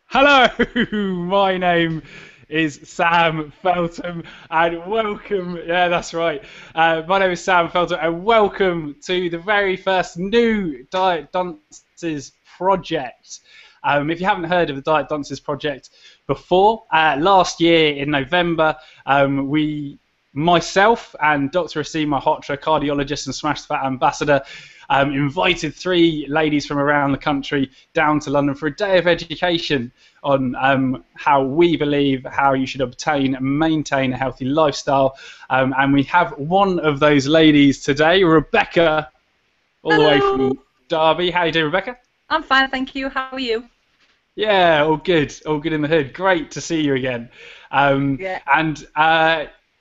Hello, my name is Sam Feltham, and welcome. Yeah, that's right. My name is Sam Feltham, and welcome to the very first new Diet Dunces project. If you haven't heard of the Diet Dunces project before, last year in November, myself and Dr. Asim Malhotra, cardiologist and Smash the Fat ambassador, invited three ladies from around the country down to London for a day of education on how we believe how you should obtain and maintain a healthy lifestyle. And we have one of those ladies today, Rebecca, all the way Hello. from Derby. How you doing, Rebecca? I'm fine, thank you. How are you? Yeah, all good in the hood. Great to see you again. Um, Yeah. and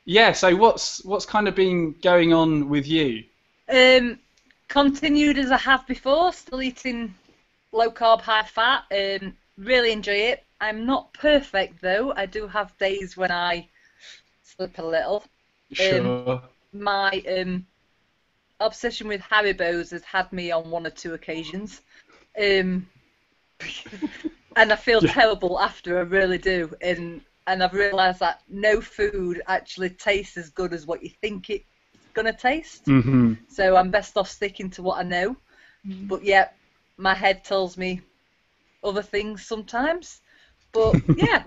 yeah, so what's kind of been going on with you? Um, Continued as I have before, still eating low carb, high fat. Really enjoy it. I'm not perfect though. I do have days when I slip a little. Um, Sure. my obsession with Haribos has had me on one or two occasions. Um, and I feel Yeah. terrible after, I really do. And I've realised that no food actually tastes as good as what you think it's gonna taste. Hmm. So I'm best off sticking to what I know. But yeah, my head tells me other things sometimes. But yeah,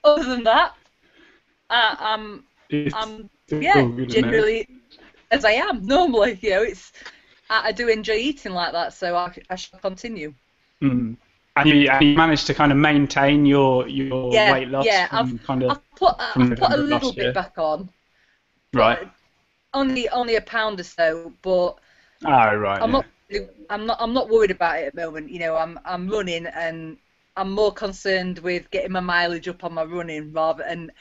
other than that, I'm It's I'm yeah, all good in there. generally as I am normally. I do enjoy eating like that, so I shall continue. Mm. And you managed to kind of maintain your Yeah, weight loss yeah. I've from kind of I've put from I've put a November of little last bit year. back on, Right. but only a pound or so. But Oh, right. I'm Yeah. not I'm not worried about it at the moment. I'm running and I'm more concerned with getting my mileage up on my running rather. And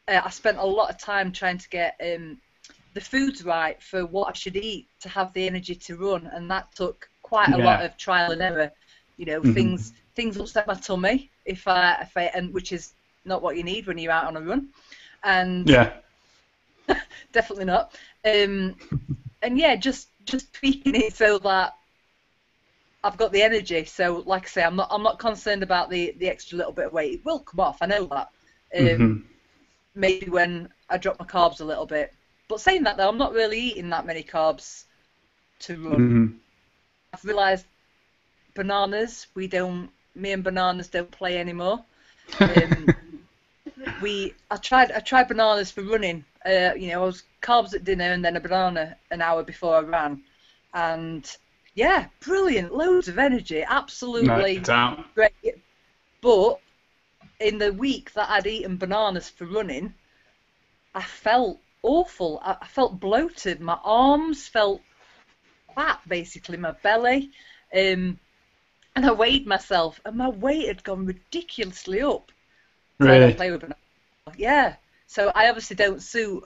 I spent a lot of time trying to get the foods right for what I should eat to have the energy to run, and that took quite a lot Yeah. of trial and error. Hmm. Things upset my tummy if I and which is not what you need when you're out on a run, and Yeah. definitely not. Um, and yeah, just tweaking it so that I've got the energy. So, like I say, I'm not concerned about the extra little bit of weight. It will come off. I know that. Hmm. Maybe when I drop my carbs a little bit. But saying that though, I'm not really eating that many carbs to run. Hmm. I've realised bananas. Me and bananas don't play anymore. Um, I tried bananas for running. I was carbs at dinner and then a banana an hour before I ran, and yeah, brilliant, loads of energy, No absolutely doubt. great. But in the week that I'd eaten bananas for running, I felt awful. I felt bloated. My arms felt fat, basically, my belly. Um, and I weighed myself, and my weight had gone ridiculously up. So I don't Really. play with bananas. Yeah. So I obviously don't suit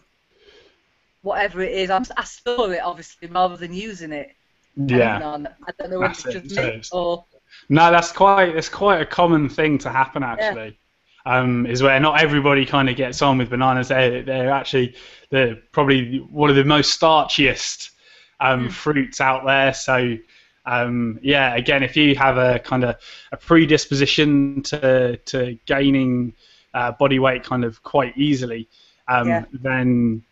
whatever it is. I store it obviously rather than using it on a Yeah. banana. I don't know whether That's it's it. just So me or no, that's quite a common thing to happen yeah. actually. Is where not everybody kind of gets on with bananas. They're probably one of the most starchiest Mm, fruits out there. So yeah, again, if you have a kind of a predisposition to gaining body weight kind of quite easily, yeah. then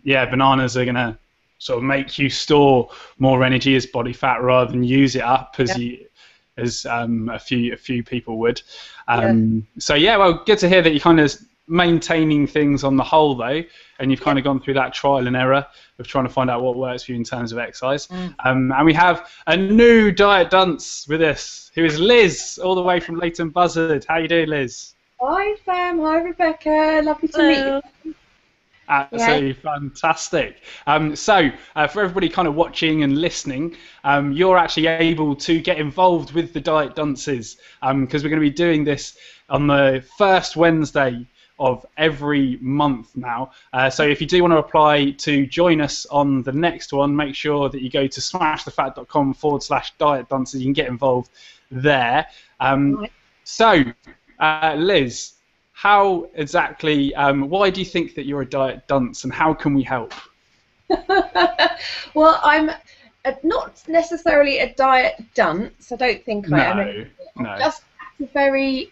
yeah, bananas are gonna sort of make you store more energy as body fat rather than use it up Yeah. as a few people would. Yeah. So yeah, well, good to hear that you're kind of maintaining things on the whole though, and you've kind Yep. of gone through that trial and error of trying to find out what works for you in terms of exercise. Mm. And we have a new diet dunce with us, who is Liz, all the way from Leighton Buzzard. How you doing, Liz? Hi Sam, hi Rebecca, lovely to meet Hello. you. Yeah, Absolutely fantastic. So, for everybody kind of watching and listening, you're actually able to get involved with the Diet Dunces because we're going to be doing this on the first Wednesday of every month now. So, if you do want to apply to join us on the next one, make sure that you go to smashthefat.com/diet dunces. You can get involved there. Um, right. so, Liz, how exactly, why do you think that you're a diet dunce and how can we help? Well, I'm not necessarily a diet dunce. I don't think I am. No, no. Just a very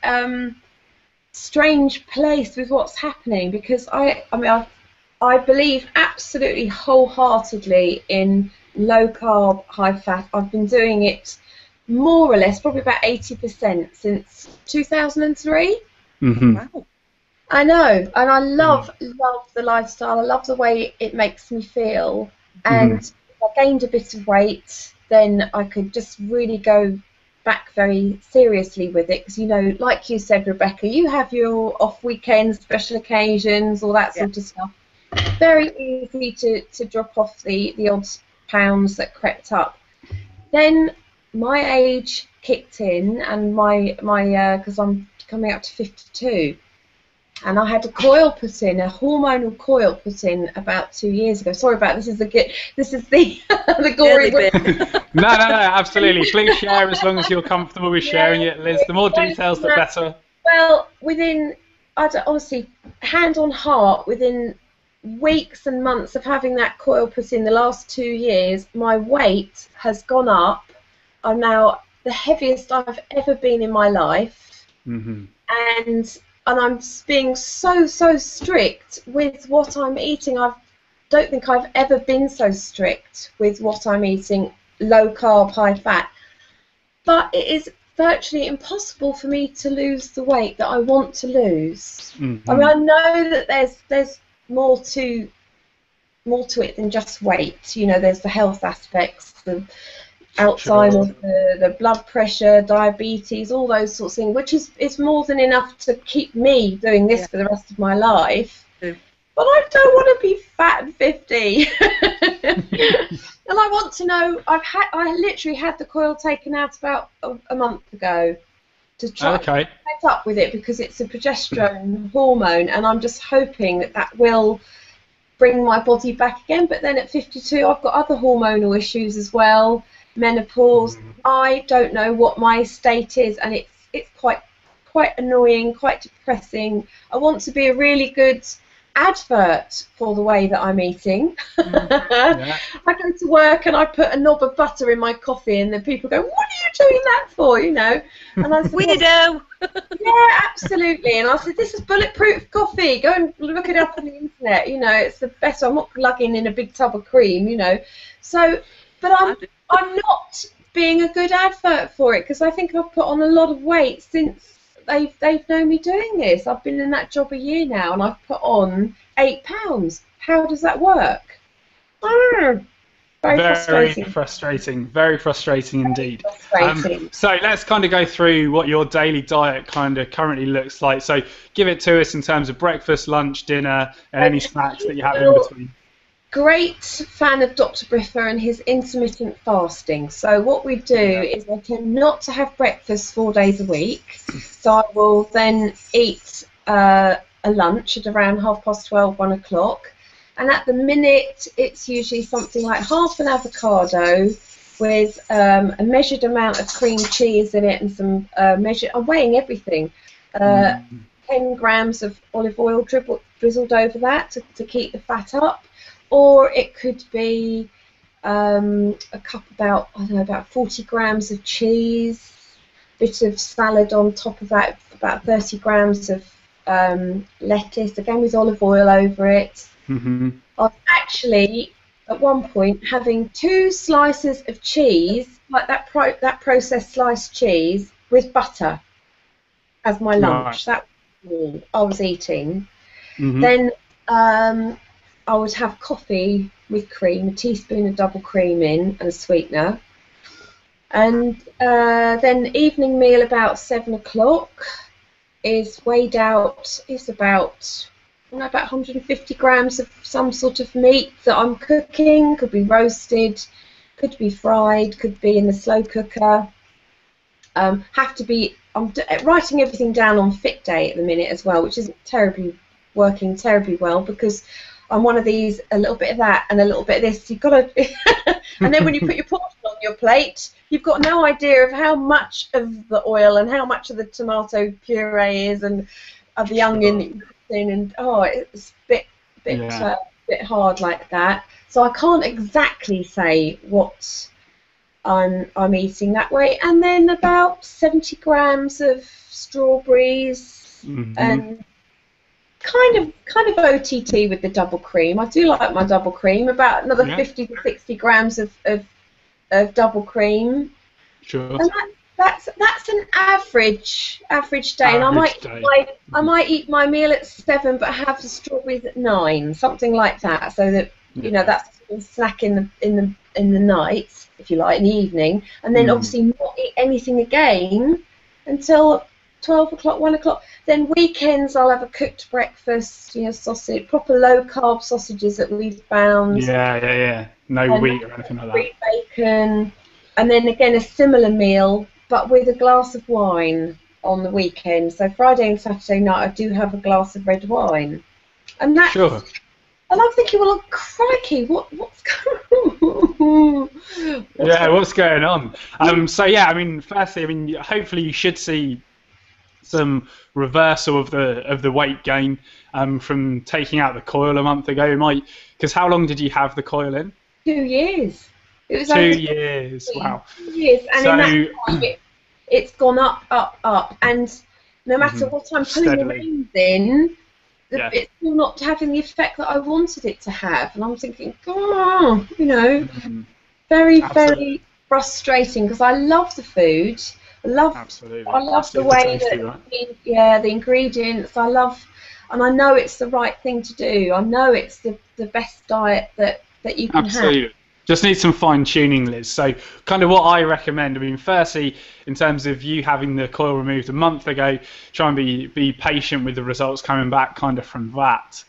strange place with what's happening, because I believe absolutely wholeheartedly in low carb, high fat. I've been doing it more or less, probably about 80% since 2003. Mm-hmm. Wow. I know, and I love the lifestyle. I love the way it makes me feel. And if I gained a bit of weight, then I could just really go back very seriously with it. Because, you know, like you said, Rebecca, you have your off weekends, special occasions, all that sort of stuff. Very easy to drop off the odd pounds that crept up. Then my age kicked in, and my because I'm coming up to 52. And I had a coil put in, a hormonal coil put in about 2 years ago. Sorry about this. This is the the gory bit. No, absolutely. Please share as long as you're comfortable with sharing it, Liz. The more details, the better. Well, honestly, hand on heart, within weeks and months of having that coil put in the last 2 years, my weight has gone up. I'm now the heaviest I've ever been in my life. Mm-hmm. And I'm being so strict with what I'm eating. I don't think I've ever been so strict with what I'm eating, low carb, high fat. But it is virtually impossible for me to lose the weight that I want to lose. Mm-hmm. I mean, I know that there's more to it than just weight. You know, there's the health aspects, the Alzheimer's, the blood pressure, diabetes, all those sorts of things, which is more than enough to keep me doing this for the rest of my life. Yeah. But I don't want to be fat and 50. And I want to know, I literally had the coil taken out about a month ago to try to set up with it, because it's a progesterone hormone, and I'm just hoping that will bring my body back again. But then at 52, I've got other hormonal issues as well. Menopause. I don't know what my state is, and it's quite annoying, quite depressing. I want to be a really good advert for the way that I'm eating. I go to work and I put a knob of butter in my coffee, and then people go, "What are you doing that for?" You know, and I said, "Weirdo." Yeah, absolutely. And I said, "This is bulletproof coffee. Go and look it up on the internet. You know, it's the best. I'm not lugging in a big tub of cream. You know, so." But I'm not being a good advert for it, because I think I've put on a lot of weight since they've known me doing this. I've been in that job a year now, and I've put on 8 pounds. How does that work? Very frustrating. Very frustrating indeed. Frustrating. So let's kind of go through what your daily diet kind of currently looks like. So give it to us in terms of breakfast, lunch, dinner, and any snacks that you have in between. Great fan of Dr. Briffa and his intermittent fasting. So what we do is I tend not to have breakfast 4 days a week. So I will then eat a lunch at around 12:30, 1 o'clock. And at the minute, it's usually something like half an avocado with a measured amount of cream cheese in it, and some I'm weighing everything. 10 grams of olive oil drizzled over that to keep the fat up. Or it could be a cup about 40 grams of cheese, bit of salad on top of that, about 30 grams of lettuce, again with olive oil over it. Mm-hmm. I was actually at one point having 2 slices of cheese, like that processed sliced cheese, with butter as my lunch. That was all I was eating. Mm-hmm. Then I would have coffee with cream, a teaspoon of double cream in, and a sweetener. And then evening meal about 7 o'clock is weighed out. It's about 150 grams of some sort of meat that I'm cooking. Could be roasted, could be fried, could be in the slow cooker. I'm writing everything down on Fit Day at the minute as well, which isn't working terribly well, because I'm one of these, a little bit of that and a little bit of this. You've got to, and then when you put your portion on your plate, you've got no idea of how much of the oil and how much of the tomato puree is, and of the onion that you put in, and it's a bit hard like that. So I can't exactly say what I'm eating that way, and then about 70 grams of strawberries, and kind of OTT with the double cream. I do like my double cream. About another 50 to 60 grams of double cream. Sure. And that's an average day. And I might eat my meal at 7, but have the strawberries at 9, something like that. So that that's a snack in the night, if you like, in the evening, and then obviously not eat anything again until 12 o'clock, 1 o'clock. Then weekends I'll have a cooked breakfast, sausage, proper low carb sausages that we've found. Yeah. No wheat or anything like that. Wheat bacon, and then again a similar meal, but with a glass of wine on the weekend. So Friday and Saturday night I do have a glass of red wine, and that's. Sure. And I'm thinking, well, crikey, what's going on? What's going on? So yeah, I mean, firstly, hopefully you should see some reversal of the weight gain from taking out the coil a month ago. Because how long did you have the coil in? 2 years. It was 2 years. Wow. 2 years, and in that time, it's gone up, and no matter what I'm pulling the reins in, it's still not having the effect that I wanted it to have. And I'm thinking, very, very frustrating, because I love the food. I love the way that the ingredients. I love, and I know it's the right thing to do. I know it's the best diet that you can have. Just need some fine tuning, Liz. So kind of what I recommend, firstly, in terms of you having the coil removed a month ago, try and be patient with the results coming back kind of from that,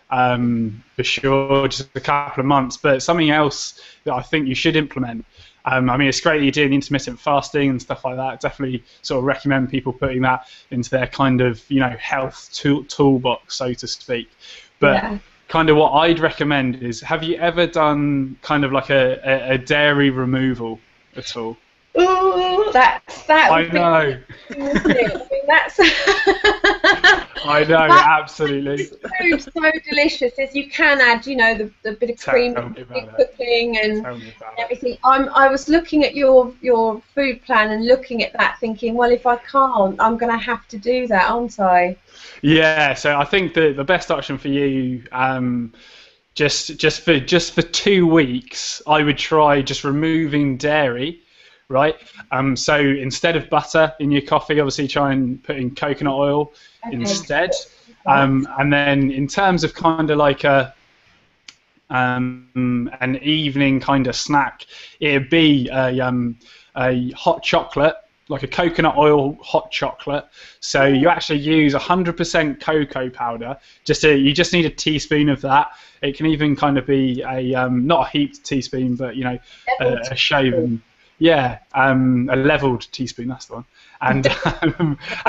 for sure, just a couple of months. But something else that I think you should implement, it's great that you're doing intermittent fasting and stuff like that. Definitely sort of recommend people putting that into their kind of, health toolbox, so to speak. But kind of what I'd recommend is, have you ever done kind of like a dairy removal at all? Ooh, that I know. That's. I know, absolutely. Food so delicious. As you can add, the bit of cream, cooking, and everything. I was looking at your food plan and looking at that, thinking, well, if I can't, I'm going to have to do that, aren't I? Yeah. So I think the best option for you, just for 2 weeks, I would try just removing dairy. Right. So instead of butter in your coffee, obviously try and put in coconut oil instead. And then in terms of kind of like an evening kind of snack, it'd be a hot chocolate, like a coconut oil hot chocolate. So you actually use 100% cocoa powder. You just need a teaspoon of that. It can even kind of be a not a heaped teaspoon, but a shaven. Yeah, a leveled teaspoon, that's the one. And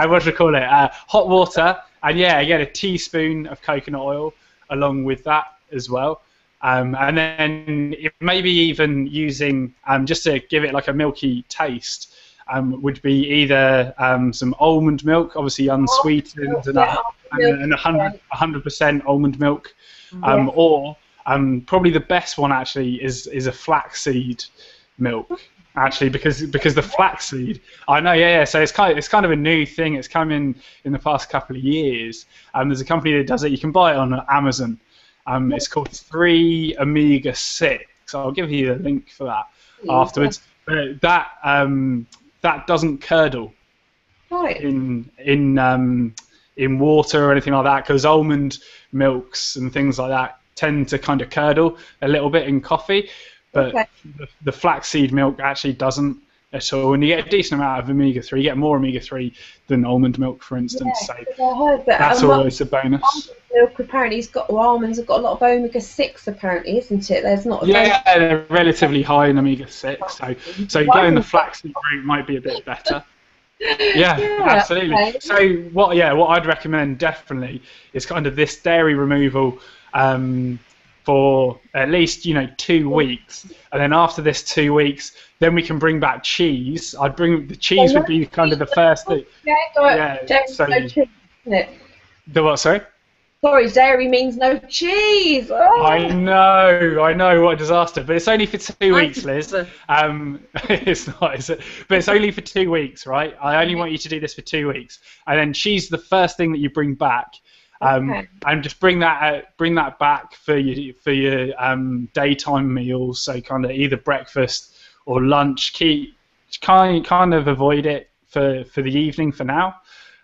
what do you call it? Hot water, and again, a teaspoon of coconut oil along with that as well. And then maybe even using, just to give it like a milky taste, would be either some almond milk, obviously unsweetened, and 100% almond milk, or probably the best one actually is a flaxseed milk. Actually, because the flaxseed, I know, so it's kind of a new thing. It's come in the past couple of years. There's a company that does it. You can buy it on Amazon. It's called 3 Omega 6. I'll give you a link for that afterwards. But that doesn't curdle in water or anything like that, because almond milks and things like that tend to kind of curdle a little bit in coffee. But the flaxseed milk actually doesn't at all, and you get a decent amount of omega-3. You get more omega-3 than almond milk, for instance. So I heard that that's always a bonus. Almond milk apparently almonds have got a lot of omega-6, apparently, isn't it? There's not. They're relatively high in omega-6, so going the flaxseed route might be a bit better. Yeah, absolutely. Okay. So what I'd recommend definitely is kind of this dairy removal. For at least 2 weeks, and then after this 2 weeks, then we can bring back cheese. The cheese would be kind of the first thing. So cheese, isn't it? The what? Sorry. Sorry, dairy means no cheese. Oh. I know, what a disaster. But it's only for 2 weeks, Liz. It's not, is it? But it's only for 2 weeks, right? I only want you to do this for 2 weeks, and then cheese the first thing that you bring back, Okay. and just bring that back for your daytime meals. So kind of either breakfast or lunch. Kind of avoid it for the evening for now,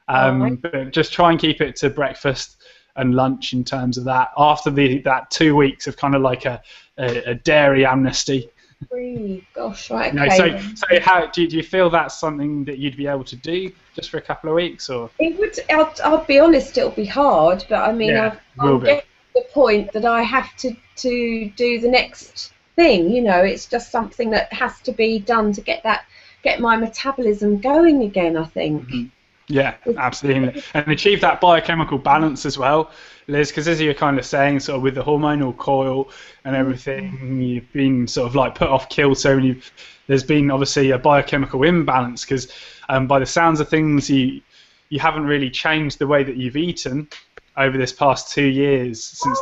Right. but just try and keep it to breakfast and lunch in terms of that. After that 2 weeks of kind of like a dairy amnesty. Gosh, right. You know, Okay. so how do you feel that's something that you'd be able to do just for a couple of weeks, or? It would. I'll be honest. It'll be hard, but I mean, Yeah, I'm getting to the point that I have to do the next thing. You know, it's just something that has to be done to get my metabolism going again, I think. Mm-hmm. Yeah, absolutely, and achieve that biochemical balance as well, Liz. Because as you're kind of saying, sort of with the hormonal coil and everything, you've been sort of like put off kilter, and there's been obviously a biochemical imbalance. Because by the sounds of things, you haven't really changed the way that you've eaten over this past 2 years since.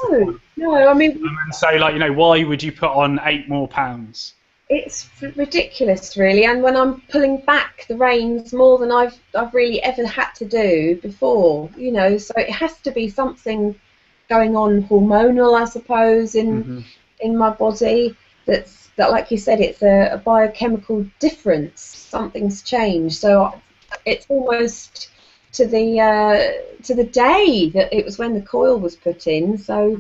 No, I mean. And so, like, you know, why would you put on 8 more pounds? It's ridiculous, really, and when I'm pulling back the reins more than I've really ever had to do before, you know, so it has to be something going on hormonal, I suppose, in my body. That, like you said, it's a biochemical difference. Something's changed, so it's almost to the day that it was when the coil was put in. So.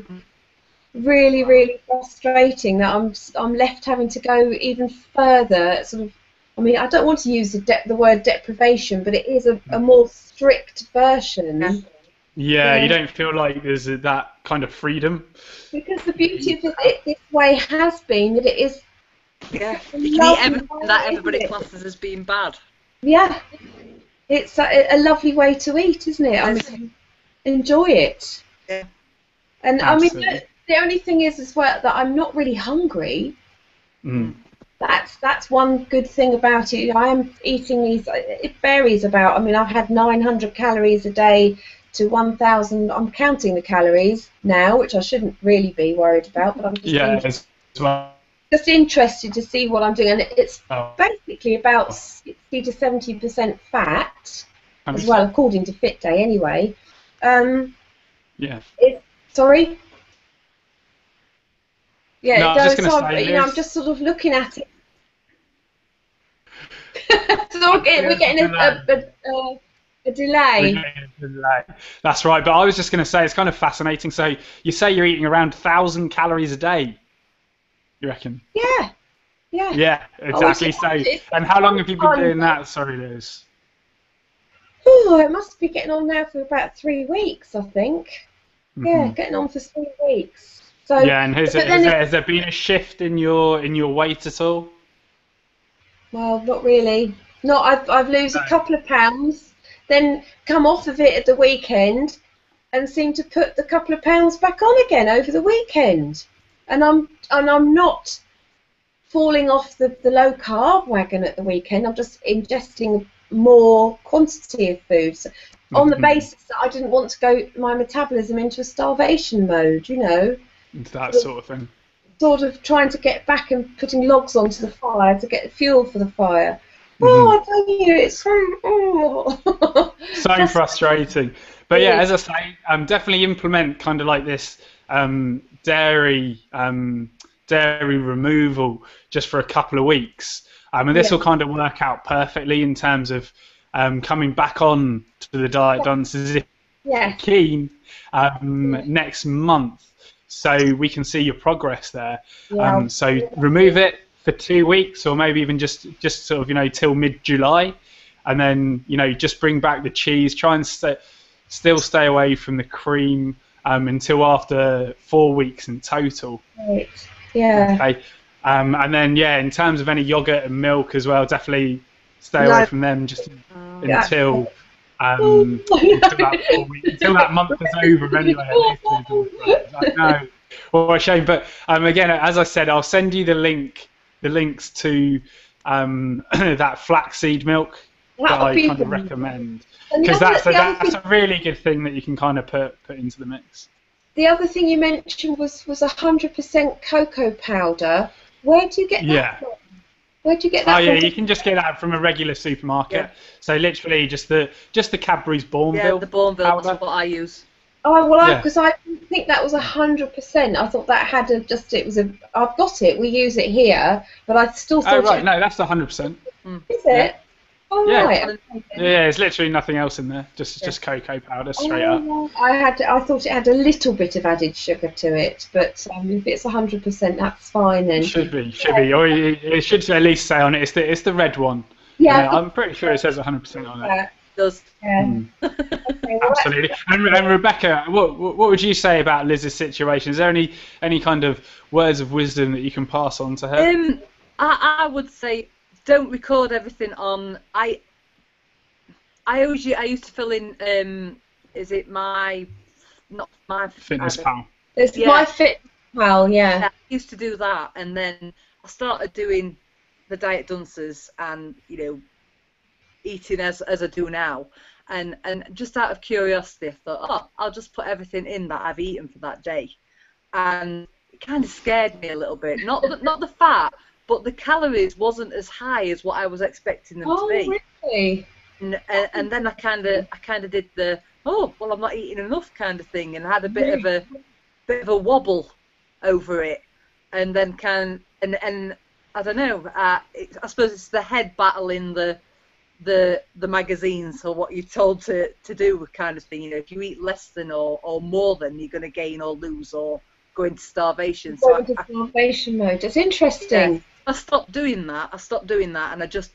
Really frustrating that I'm left having to go even further. Sort of, I mean, I don't want to use the word deprivation, but it is a more strict version. Yeah, you don't feel like there's that kind of freedom. Because the beauty of it this way has been that it is. Yeah, that everybody classes as being bad. Yeah, it's a lovely way to eat, isn't it? I mean, enjoy it. Yeah. And absolutely. I mean. The only thing is as well that I'm not really hungry. That's one good thing about it. I am eating these. It varies about. I mean, I've had 900 calories a day to 1,000. I'm counting the calories now, which I shouldn't really be worried about. But I'm just just interested to see what I'm doing, and it's basically about 60 to 70% fat as well, according to Fit Day, anyway. Yeah. Sorry. Yeah, no, it does. So I'm just sort of looking at it. So we're getting a delay. That's right, but I was just going to say it's kind of fascinating. So you say you're eating around 1,000 calories a day. You reckon? Yeah. Yeah, exactly. And how long have you been doing that? Sorry, Liz. Oh, it must be getting on now for about 3 weeks, I think. Yeah, getting on for 3 weeks. So, yeah, and has there been a shift in your weight at all? Well, not really. I've lost a couple of pounds, then come off of it at the weekend, and seem to put the couple of pounds back on again over the weekend. And I'm not falling off the low carb wagon at the weekend. I'm just ingesting more quantity of food. So, on the basis that I didn't want to go my metabolism into a starvation mode, you know. That sort of thing. Sort of trying to get back and putting logs onto the fire to get fuel for the fire. Oh, I tell you, it's so frustrating. But yeah, as I say, definitely implement kind of like this dairy removal just for a couple of weeks. And this will kind of work out perfectly in terms of coming back on to the diet Dunces if you're keen next month. So we can see your progress there. Yeah. So remove it for 2 weeks, or maybe even just sort of, you know, till mid-July, and then, you know, just bring back the cheese. Try and still stay away from the cream until after 4 weeks in total. Right. Yeah. Okay. And then in terms of any yogurt and milk as well, definitely stay away from them just until. Until that month is over anyway. I know. Well, a shame, but again, as I said, I'll send you the links to that flaxseed milk that I kind of people. recommend, And because the other that's thing- a really good thing that you can kind of put into the mix. The other thing you mentioned was 100% cocoa powder. Where do you get Yeah. that from? Where do you get Oh that yeah, from? you can just get that from a regular supermarket. Yeah. So literally just the Cadbury's Yeah, Bourneville the Bourneville, powder. that's what I use. Oh well, Yeah. because I didn't think that was 100%. I thought that had I've got it. We use it here, but I still thought Oh right, no, that's 100%. Is it? Oh Yeah. right. Yeah, there's literally nothing else in there. Just cocoa powder straight up. I thought it had a little bit of added sugar to it, but if it's 100%, that's fine then. It should be, or it should at least say on it. It's the red one. Yeah. I'm pretty sure it says 100% on it. It does. Yeah. Okay, well, Absolutely. And Rebecca, what would you say about Liz's situation? Is there any kind of words of wisdom that you can pass on to her? I would say don't record everything on. I used to fill in. Is it not my Fitness Pal. There's Yeah. my fit pal, yeah. I used to do that, and then I started doing the Diet Dunces, and eating as I do now, and just out of curiosity, I thought, oh, I'll just put everything in that I've eaten for that day, and it kind of scared me a little bit. Not the fat, but the calories wasn't as high as what I was expecting them to be. Really? And then I kind of did the well, I'm not eating enough kind of thing, and had a bit of a wobble over it, and then and I don't know. I suppose it's the head battle in the magazines, or what you're told to do kind of thing. If you eat less than or more than, you're going to gain or lose or go into starvation. Go into starvation mode. It's interesting. Yeah, I stopped doing that. And I just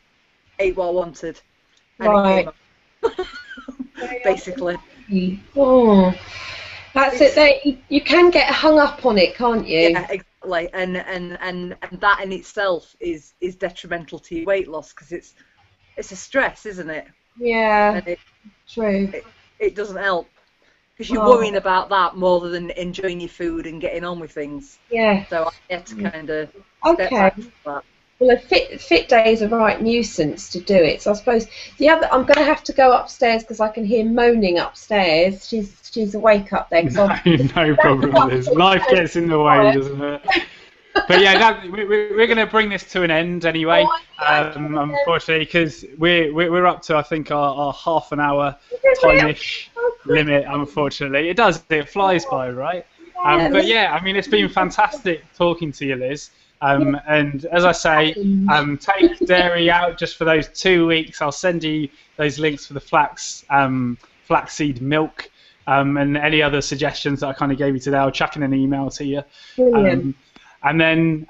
ate what I wanted. And Right. it came up. Basically. Oh, that's it. You can get hung up on it, can't you? Yeah, exactly. And that in itself is detrimental to your weight loss, because it's a stress, isn't it? Yeah, And true. it doesn't help, because you're worrying about that more than enjoying your food and getting on with things. Yeah. So I had to kind of step Okay. back from that. Well, a fit day is a right nuisance to do it. So I suppose I'm going to have to go upstairs because I can hear moaning upstairs. She's awake up there. No problem, Liz. Life gets in the way, doesn't it? But yeah, we're going to bring this to an end anyway. Unfortunately, because we're up to, I think, our half an hour time-ish limit. Unfortunately, it flies by, right? But yeah, I mean, it's been fantastic talking to you, Liz. And as I say, take dairy out just for those 2 weeks. I'll send you those links for the flaxseed milk, and any other suggestions that I kind of gave you today. I'll chuck in an email to you. Brilliant. And then,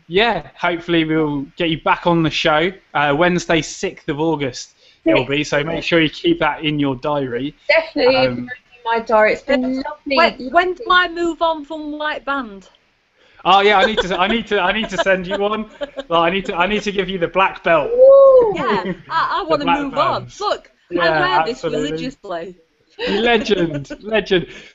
yeah, hopefully we'll get you back on the show Wednesday, 6th of August. It'll be, so make sure you keep that in your diary. Definitely in my diary. It's been lovely. When do I move on from white band? Oh yeah, I need to send you one. Well, I need to give you the black belt. Ooh. Yeah, I want to black move on. bands. Look, Yeah, I wear absolutely. this religiously. Legend.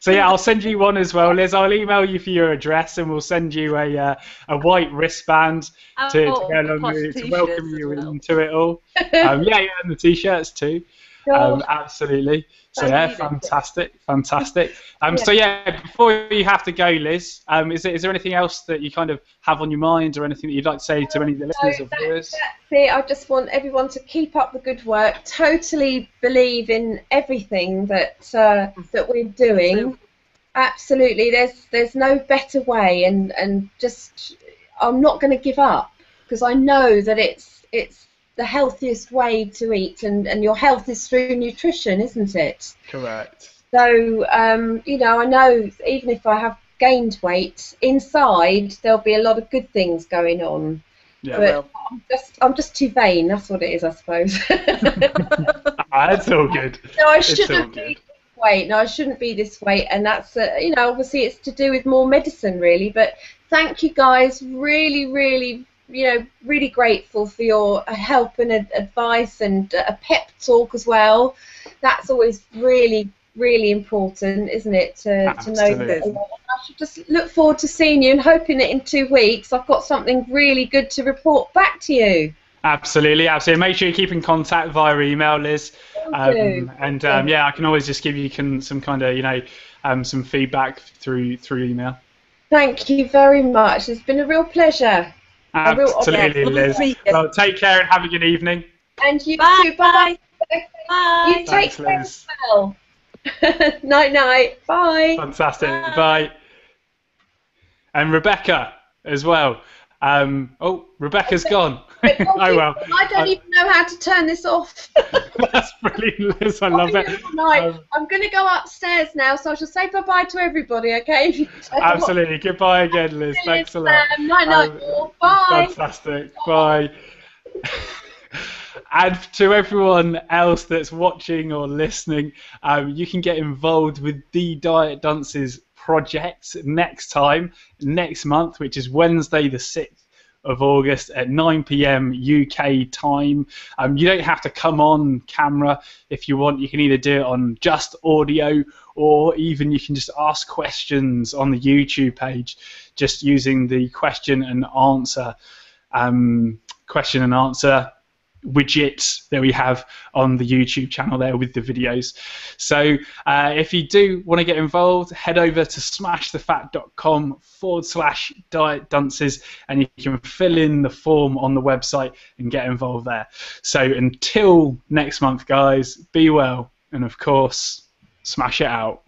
So yeah, I'll send you one as well, Liz. I'll email you for your address, and we'll send you a white wristband to go along with, to welcome you into it all. Yeah, and the t-shirts too. Absolutely. So yeah, fantastic. So yeah, before you have to go, Liz, is there anything else that you kind of have on your mind, or anything that you'd like to say to any of the listeners or viewers? That's it. I just want everyone to keep up the good work. Totally believe in everything that we're doing. Absolutely. There's no better way, and just I'm not going to give up, because I know that it's the healthiest way to eat, and your health is through nutrition, isn't it? Correct. So, I know even if I have gained weight, inside there'll be a lot of good things going on. Yeah. But I'm just too vain. That's what it is, I suppose. That's all good. No, I shouldn't be this way. No, I shouldn't be this way, and that's obviously it's to do with more medicine, really. But thank you guys, really, really grateful for your help and advice, and a pep talk as well. That's always really, really important, isn't it? To know that. I should just look forward to seeing you, and hoping that in 2 weeks I've got something really good to report back to you. Absolutely, absolutely. Make sure you keep in contact via email, Liz. Yeah, I can always just give you some kind of some feedback through email. Thank you very much. It's been a real pleasure. Absolutely, Liz. Well, take care and have a good evening. And you too. Bye. Bye. You take care as well. Night, night. Bye. Fantastic. Bye. And Rebecca as well. Rebecca's gone. Oh well. I don't even know how to turn this off. That's brilliant, Liz. I love it. I'm going to go upstairs now, so I shall say bye-bye to everybody, okay? Absolutely. Goodbye again, Liz. Thanks a lot. Night. Bye. Fantastic. Bye. And to everyone else that's watching or listening, you can get involved with the Diet Dunces project next month, which is Wednesday the 6th of August at 9 p.m. UK time. You don't have to come on camera if you want. You can either do it on just audio, or even you can just ask questions on the YouTube page just using the question and answer widget that we have on the YouTube channel there with the videos. So if you do want to get involved, head over to smashthefat.com/diet dunces and you can fill in the form on the website and get involved there. So until next month, guys, be well and of course, smash it out.